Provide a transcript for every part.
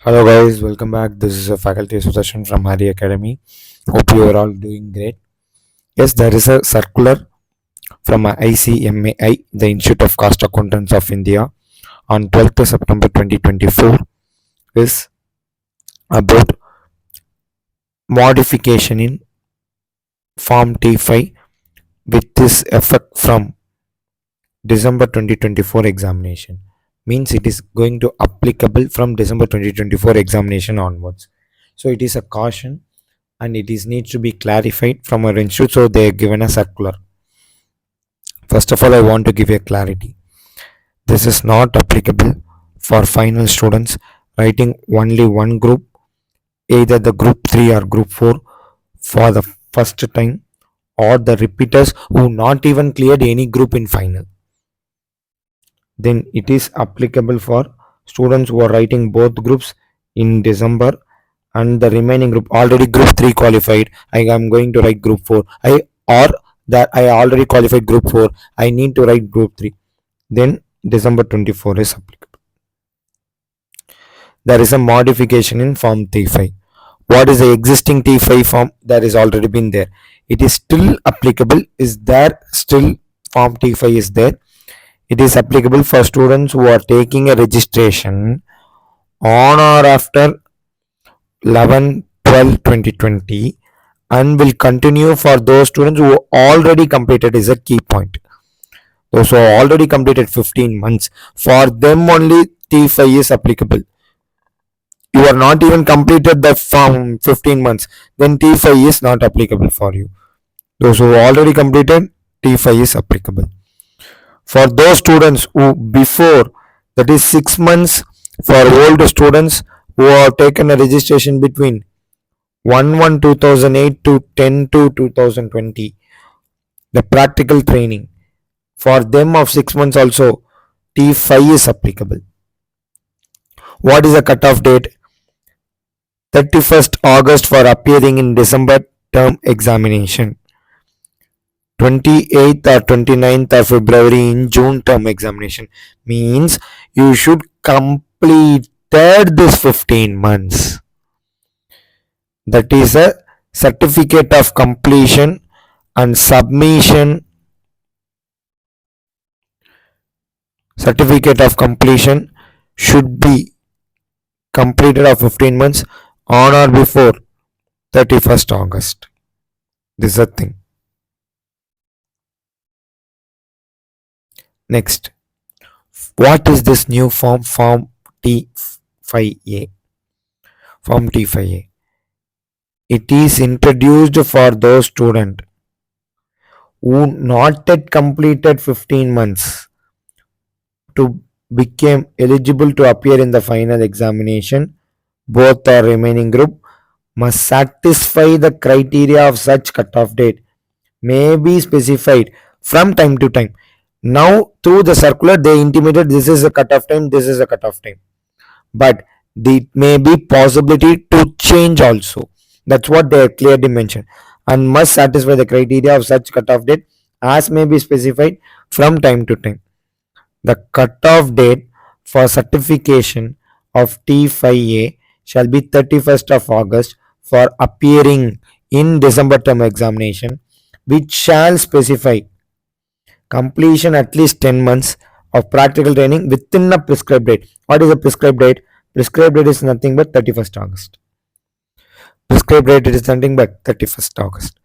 Hello guys, welcome back. This is a faculty session from Hari Academy. Hope you are all doing great. Yes, there is a circular from ICMAI, the Institute of Cost Accountants of India, on 12th September 2024 is about modification in Form T5 with this effect from December 2024 examination. Means it is going to applicable from December 2024 examination onwards. So it is a caution and it is needs to be clarified from our institute, so they are given a circular. First of all, I want to give a clarity. This is not applicable for final students writing only one group, either the group 3 or group 4 for the first time, or the repeaters who not even cleared any group in final. Then it is applicable for students who are writing both groups in December, and the remaining group already group 3 qualified, I am going to write group 4, I already qualified group 4, I need to write group 3, then December 24 is applicable. There is a modification in form T5. What is the existing T5 form that is already been there? It is still applicable. Is there still form T5 is there? It is applicable for students who are taking a registration on or after 11/12/2020 and will continue for those students who already completed is a key point. Those who already completed 15 months, for them only T5 is applicable. You are not even completed the form 15 months, then T5 is not applicable for you. Those who already completed, T5 is applicable. For those students who before, that is 6 months for old students who have taken a registration between 1/1/2008 to 10/2/2020, the practical training, for them of 6 months also T5 is applicable. What is the cutoff date? 31st August for appearing in December term examination, 28th or 29th of February in June term examination. Means you should complete this 15 months. That is a certificate of completion and submission. Certificate of completion should be completed of 15 months on or before 31st August. This is a thing. Next, what is this new form T5A? Form T5A. It is introduced for those students who not yet completed 15 months to become eligible to appear in the final examination. Both or remaining group must satisfy the criteria of such cutoff date may be specified from time to time. Now through the circular they intimated this is a cutoff time, this is a cutoff time, but there may be possibility to change also. That's what they clearly mentioned, and must satisfy the criteria of such cutoff date as may be specified from time to time. The cutoff date for certification of T5A shall be 31st of August for appearing in December term examination, which shall specify completion at least 10 months of practical training within a prescribed date. What is the prescribed date? Prescribed date is nothing but 31st August. Prescribed date is nothing but 31st August.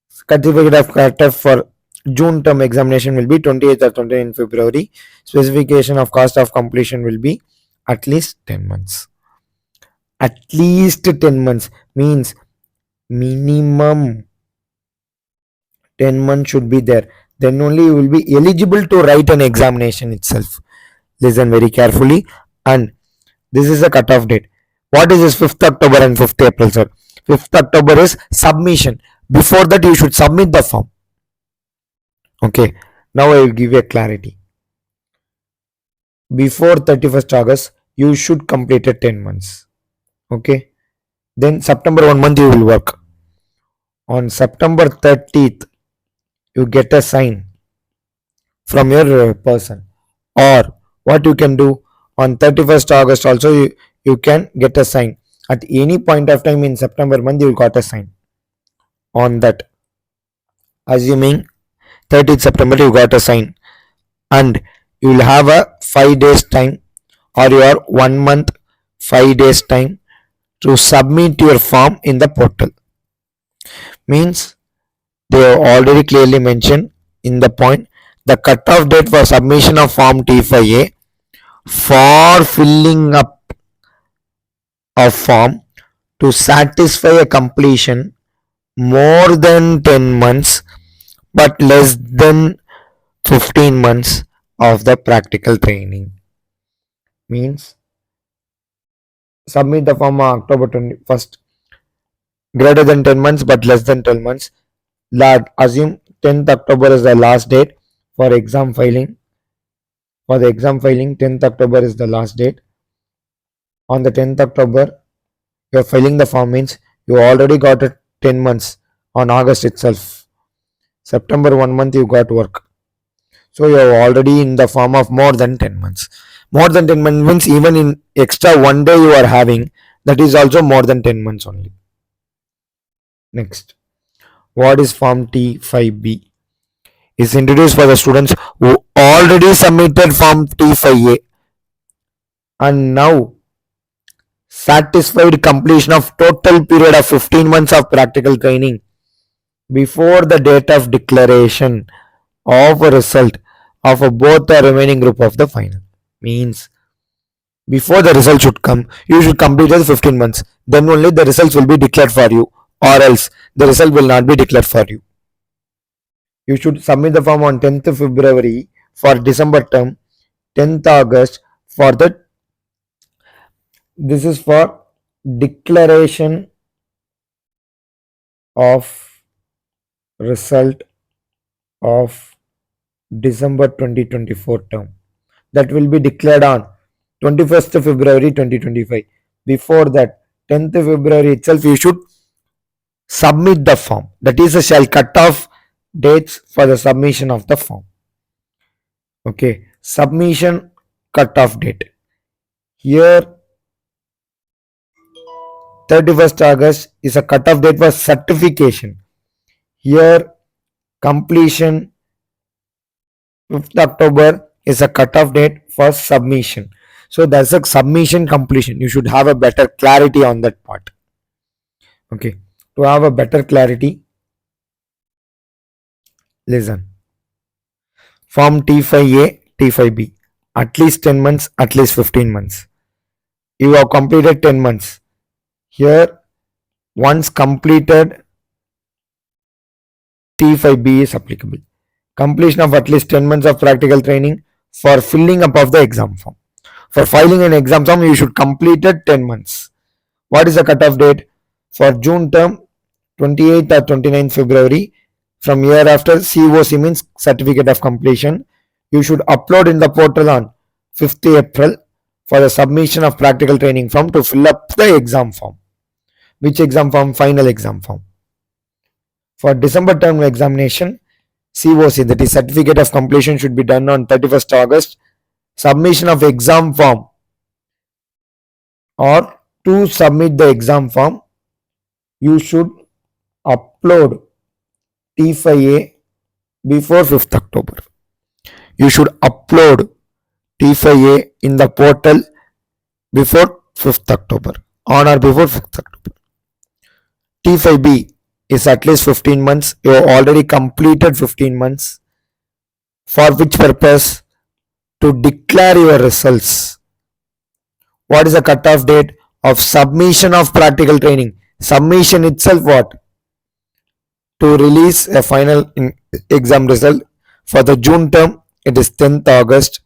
Certificate of cutoff for June term examination will be 28th or 29th February. Specification of cost of completion will be at least 10 months. At least 10 months means minimum 10 months should be there. Then only you will be eligible to write an examination itself. Listen very carefully. And this is the cutoff date. What is this 5th October and 5th April, sir? 5th October is submission. Before that you should submit the form. Okay. Now I will give you a clarity. Before 31st August you should complete 10 months. Okay. Then September 1 month you will work. On September 30th you get a sign from your person, or what you can do on 31st August also you can get a sign. At any point of time in September month, you got a sign on that. Assuming 30th September, you got a sign, and you will have a 5 days time or your 1 month 5 days time to submit your form in the portal. Means they have already clearly mentioned in the point the cutoff date for submission of form T5A for filling up of form to satisfy a completion more than 10 months but less than 15 months of the practical training. Means submit the form on October 21st, greater than 10 months but less than 12 months. Assume 10th October is the last date for exam filing. For the exam filing, 10th October is the last date. On the 10th October, you are filing the form, means you already got it 10 months on August itself. September 1 month you got work. So you are already in the form of more than 10 months. More than 10 months means even in extra 1 day you are having, that is also more than 10 months only. Next, what is form T5B? Is introduced for the students who already submitted form T5A and now satisfied completion of total period of 15 months of practical training before the date of declaration of a result of both the remaining group of the final. Means before the result should come, you should complete the 15 months. Then only the results will be declared for you, or else the result will not be declared for you. You should submit the form on 10th February for December term, 10th August for the, this is for declaration of result of December 2024 term. That will be declared on 21st February 2025. Before that, 10th February itself, you should submit the form. That is, shall cut off dates for the submission of the form. Okay, submission cut-off date. Here, 31st August is a cut-off date for certification. Here, completion 5th October is a cut-off date for submission. So that's a submission completion. You should have a better clarity on that part. Okay, to have a better clarity, listen. Form T5A, T5B, at least 10 months, at least 15 months. You have completed 10 months. Here, once completed, T5B is applicable. Completion of at least 10 months of practical training for filling up of the exam form. For filing an exam form, you should complete it 10 months. What is the cutoff date? For June term, 28th or 29th February. From year after, COC means certificate of completion. You should upload in the portal on 5th April for the submission of practical training form to fill up the exam form. Which exam form? Final exam form. For December term examination, COC, that is certificate of completion, should be done on 31st August. Submission of exam form, or to submit the exam form, you should upload T5A before 5th October. You should upload T5A in the portal before 5th October, on or before 5th October. T5B is at least 15 months. You have already completed 15 months. For which purpose? To declare your results. What is the cutoff date of submission of practical training? Submission itself what? To release a final exam result. For the June term, it is 10th August.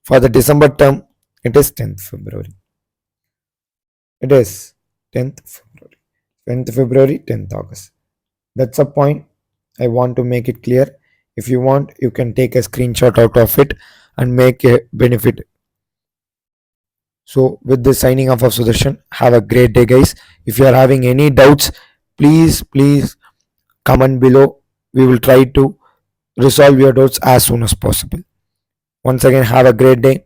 For the December term, it is 10th February. It is 10th February. 10th February, 10th August. That's a point. I want to make it clear. If you want, you can take a screenshot out of it and make a benefit. So with this signing off of Sudarshan, have a great day, guys. If you are having any doubts, please comment below. We will try to resolve your doubts as soon as possible. Once again, have a great day.